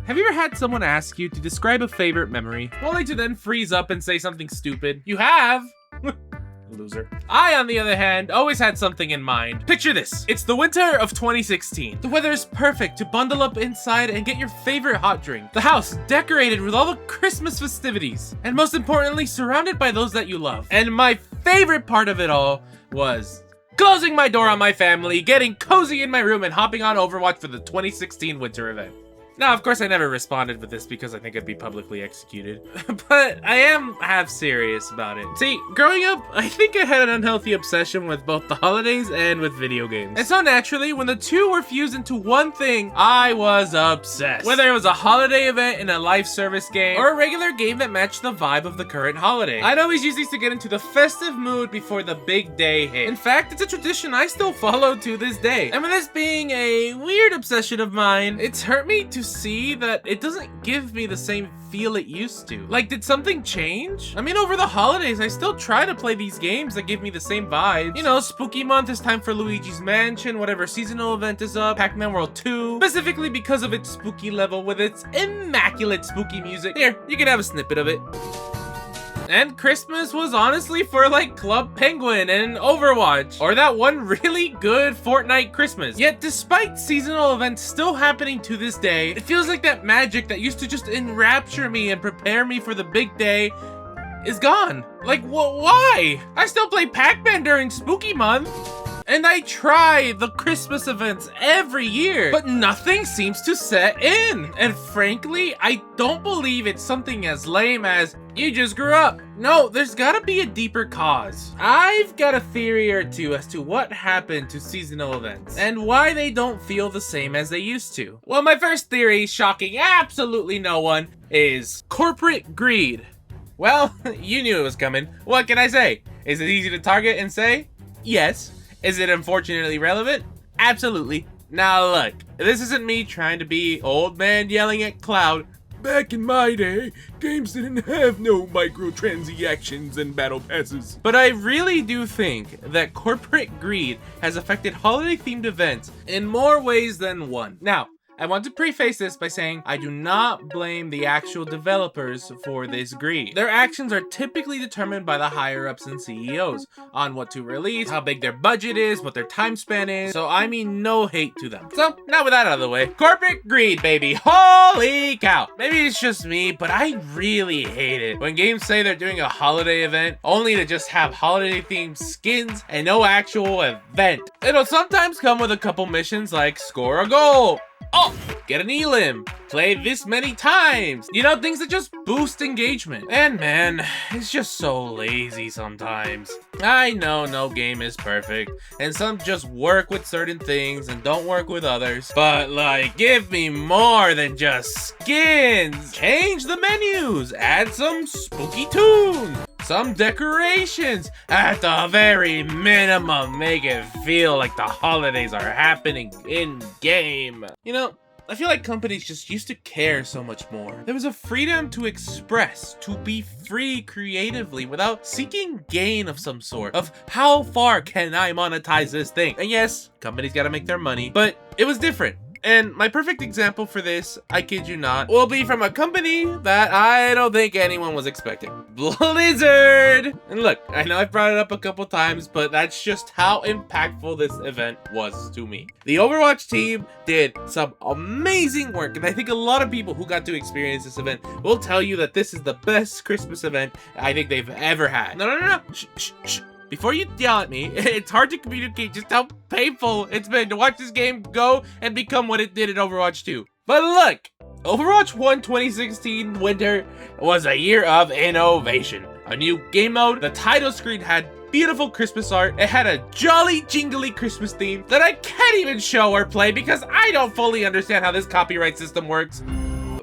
Have you ever had someone ask you to describe a favorite memory, only to then freeze up and say something stupid? You have? Loser. I, on the other hand, always had something in mind. Picture this. It's the winter of 2016. The weather is perfect to bundle up inside and get your favorite hot drink. The house decorated with all the Christmas festivities. And most importantly, surrounded by those that you love. And my favorite part of it all was closing my door on my family, getting cozy in my room, and hopping on Overwatch for the 2016 winter event. Now, of course, I never responded with this because I think I'd be publicly executed, but I am half serious about it. See, growing up, I think I had an unhealthy obsession with both the holidays and with video games. And so naturally, when the two were fused into one thing, I was obsessed. Whether it was a holiday event in a live service game, or a regular game that matched the vibe of the current holiday, I'd always use these to get into the festive mood before the big day hit. In fact, it's a tradition I still follow to this day. And with this being a weird obsession of mine, it's hurt me to see that it doesn't give me the same feel it used to. Like, did something change? I mean, over the holidays, I still try to play these games that give me the same vibes. You know, spooky month is time for Luigi's Mansion, whatever seasonal event is up, Pac-Man World 2, specifically because of its spooky level with its immaculate spooky music. Here, you can have a snippet of it. And Christmas was honestly for like Club Penguin and Overwatch, or that one really good Fortnite Christmas. Yet despite seasonal events still happening to this day, it feels like that magic that used to just enrapture me and prepare me for the big day is gone. Like, why? I still play Pac-Man during Spooky Month. And I try the Christmas events every year, but nothing seems to set in. And frankly, I don't believe it's something as lame as, you just grew up. No, there's gotta be a deeper cause. I've got a theory or two as to what happened to seasonal events, and why they don't feel the same as they used to. Well, my first theory, shocking absolutely no one, is corporate greed. Well, you knew it was coming. What can I say? Is it easy to target and say? Yes. Is it unfortunately relevant? Absolutely. Now look, this isn't me trying to be old man yelling at cloud. Back in my day, games didn't have no microtransactions and battle passes. But I really do think that corporate greed has affected holiday-themed events in more ways than one. Now, I want to preface this by saying I do not blame the actual developers for this greed. Their actions are typically determined by the higher-ups and CEOs on what to release, how big their budget is, what their time span is, so I mean no hate to them. So, now with that out of the way, corporate greed, baby, holy cow! Maybe it's just me, but I really hate it when games say they're doing a holiday event only to just have holiday-themed skins and no actual event. It'll sometimes come with a couple missions like score a goal, oh, get an elim, play this many times. You know, things that just boost engagement. And man, it's just so lazy sometimes. I know no game is perfect, and some just work with certain things and don't work with others. But like, give me more than just skins. Change the menus, add some spooky tunes, some decorations, at the very minimum, make it feel like the holidays are happening in-game. You know, I feel like companies just used to care so much more. There was a freedom to express, to be free creatively without seeking gain of some sort, of how far can I monetize this thing? And yes, companies gotta make their money, but it was different. And my perfect example for this, I kid you not, will be from a company that I don't think anyone was expecting. Blizzard! And look, I know I've brought it up a couple times, but that's just how impactful this event was to me. The Overwatch team did some amazing work, and I think a lot of people who got to experience this event will tell you that this is the best Christmas event I think they've ever had. No. Shh. Before you yell at me, it's hard to communicate just how painful it's been to watch this game go and become what it did in Overwatch 2. But look, Overwatch 1 2016 Winter was a year of innovation. A new game mode, the title screen had beautiful Christmas art, it had a jolly jingly Christmas theme that I can't even show or play because I don't fully understand how this copyright system works.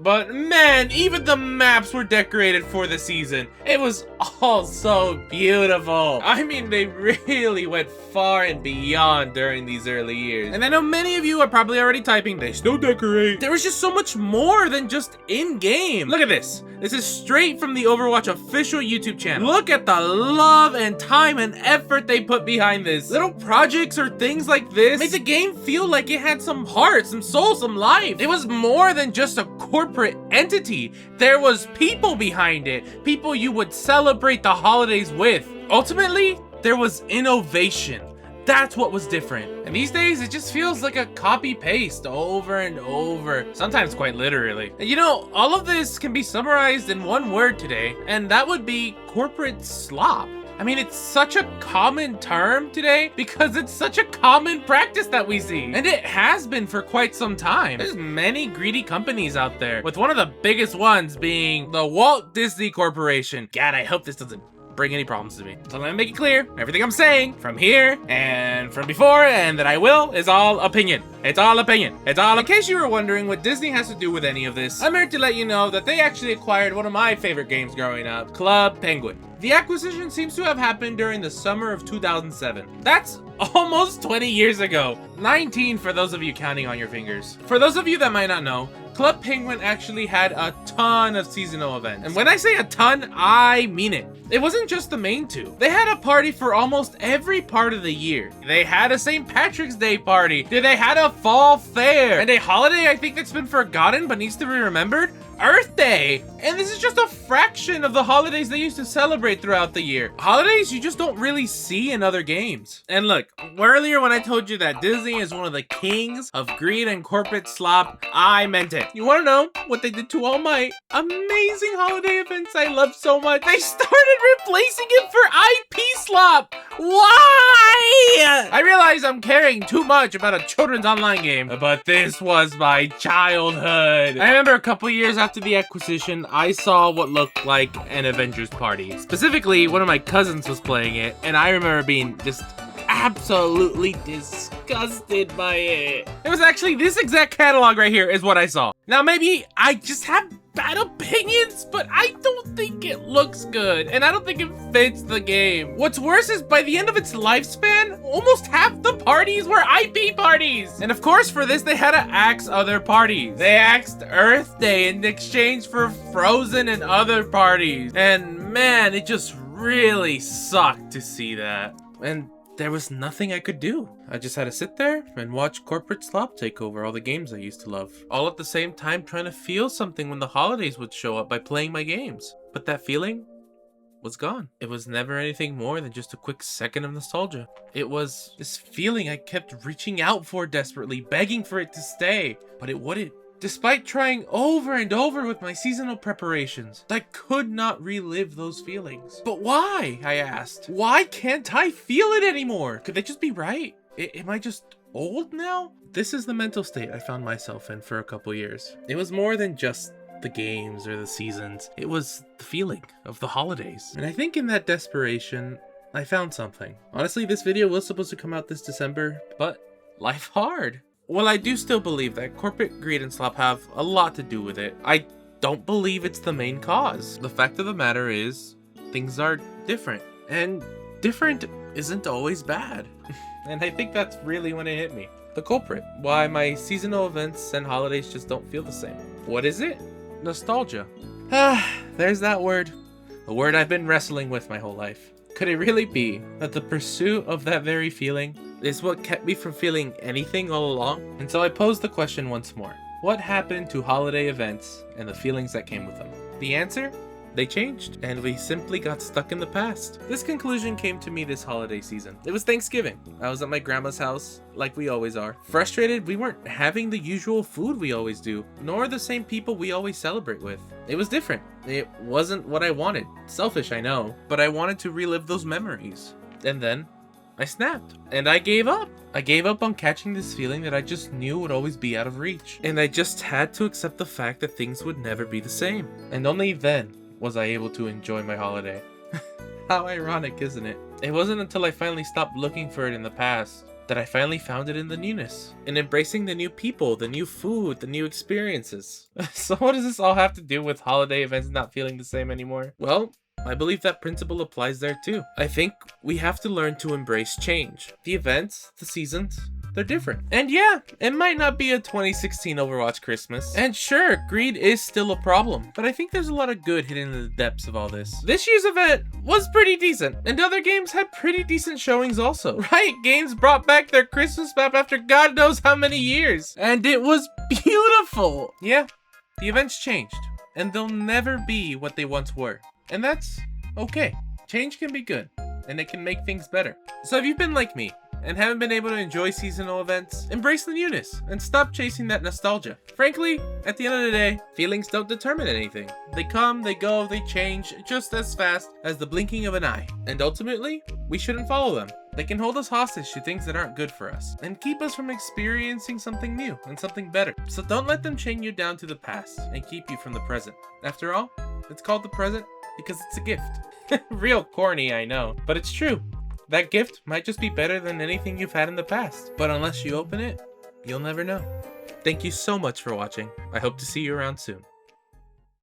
But man, even the maps were decorated for the season. It was all so beautiful. I mean, they really went far and beyond during these early years. And I know many of you are probably already typing, they still decorate. There was just so much more than just in-game. Look at this. This is straight from the Overwatch official YouTube channel. Look at the love and time and effort they put behind this. Little projects or things like this made the game feel like it had some heart, some soul, some life. It was more than just a corporate corporate entity. There was people behind it, people you would celebrate the holidays with. Ultimately, there was innovation. That's what was different. And these days, it just feels like a copy-paste over and over, sometimes quite literally. And you know, all of this can be summarized in one word today, and that would be corporate slop. I mean, it's such a common term today because it's such a common practice that we see. And it has been for quite some time. There's many greedy companies out there, with one of the biggest ones being the Walt Disney Corporation. God, I hope this doesn't bring any problems to me. So let me make it clear, everything I'm saying from here and from before and that I will is all opinion. It's all opinion. It's all. In case you were wondering what Disney has to do with any of this, I'm here to let you know that they actually acquired one of my favorite games growing up, Club Penguin. The acquisition seems to have happened during the summer of 2007. That's almost 20 years ago. 19 for those of you counting on your fingers. For those of you that might not know, Club Penguin actually had a ton of seasonal events. And when I say a ton, I mean it. It wasn't just the main two. They had a party for almost every part of the year. They had a St. Patrick's Day party. They had a fall fair. And a holiday I think that's been forgotten but needs to be remembered, Earth Day. And this is just a fraction of the holidays they used to celebrate throughout the year. Holidays you just don't really see in other games. And look, earlier when I told you that Disney is one of the kings of greed and corporate slop, I meant it. You wanna know what they did to all my amazing holiday events I love so much? They started replacing it for IP slop. Why? I realize I'm caring too much about a children's online game, but this was my childhood. I remember a couple years after the acquisition, I saw what looked like an Avengers party. Specifically, one of my cousins was playing it, and I remember being just absolutely disgusted by it. It was actually this exact catalog right here is what I saw. Now maybe I just have bad opinions, but I don't think it looks good, and I don't think it fits the game. What's worse is by the end of its lifespan, almost half the parties were IP parties. And of course for this, they had to axe other parties. They axed Earth Day in exchange for Frozen and other parties. And man, it just really sucked to see that. And there was nothing I could do. I just had to sit there and watch corporate slop take over all the games I used to love. All at the same time trying to feel something when the holidays would show up by playing my games. But that feeling was gone. It was never anything more than just a quick second of nostalgia. It was this feeling I kept reaching out for desperately, begging for it to stay, but it wouldn't. Despite trying over and over with my seasonal preparations, I could not relive those feelings. But why? I asked. Why can't I feel it anymore? Could they just be right? Am I just old now? This is the mental state I found myself in for a couple years. It was more than just the games or the seasons. It was the feeling of the holidays. And I think in that desperation, I found something. Honestly, this video was supposed to come out this December, but life hard. Well, I do still believe that corporate greed and slop have a lot to do with it. I don't believe it's the main cause. The fact of the matter is, things are different. And different isn't always bad. And I think that's really when it hit me. The culprit. Why my seasonal events and holidays just don't feel the same. What is it? Nostalgia. There's that word. A word I've been wrestling with my whole life. Could it really be that the pursuit of that very feeling is what kept me from feeling anything all along? And so I posed the question once more. What happened to holiday events and the feelings that came with them? The answer? They changed, and we simply got stuck in the past. This conclusion came to me this holiday season. It was Thanksgiving. I was at my grandma's house, like we always are. Frustrated we weren't having the usual food we always do, nor the same people we always celebrate with. It was different. It wasn't what I wanted. Selfish, I know, but I wanted to relive those memories. And then I snapped, and I gave up. I gave up on catching this feeling that I just knew would always be out of reach. And I just had to accept the fact that things would never be the same. And only then was I able to enjoy my holiday. How ironic, isn't it? It wasn't until I finally stopped looking for it in the past that I finally found it in the newness. In embracing the new people, the new food, the new experiences. So what does this all have to do with holiday events not feeling the same anymore? Well, I believe that principle applies there too. I think we have to learn to embrace change. The events, the seasons, they're different. And yeah, it might not be a 2016 Overwatch Christmas. And sure, greed is still a problem, but I think there's a lot of good hidden in the depths of all this. This year's event was pretty decent, and other games had pretty decent showings also. Riot Games brought back their Christmas map after God knows how many years, and it was beautiful. Yeah, The events changed, and they'll never be what they once were. And that's okay. Change can be good, and it can make things better. So if you've been like me, and haven't been able to enjoy seasonal events, embrace the newness, and stop chasing that nostalgia. Frankly, at the end of the day, feelings don't determine anything. They come, they go, they change just as fast as the blinking of an eye. And ultimately, we shouldn't follow them. They can hold us hostage to things that aren't good for us, and keep us from experiencing something new and something better. So don't let them chain you down to the past and keep you from the present. After all, it's called the present because it's a gift. Real corny, I know, but it's true. That gift might just be better than anything you've had in the past, but unless you open it, you'll never know. Thank you so much for watching. I hope to see you around soon.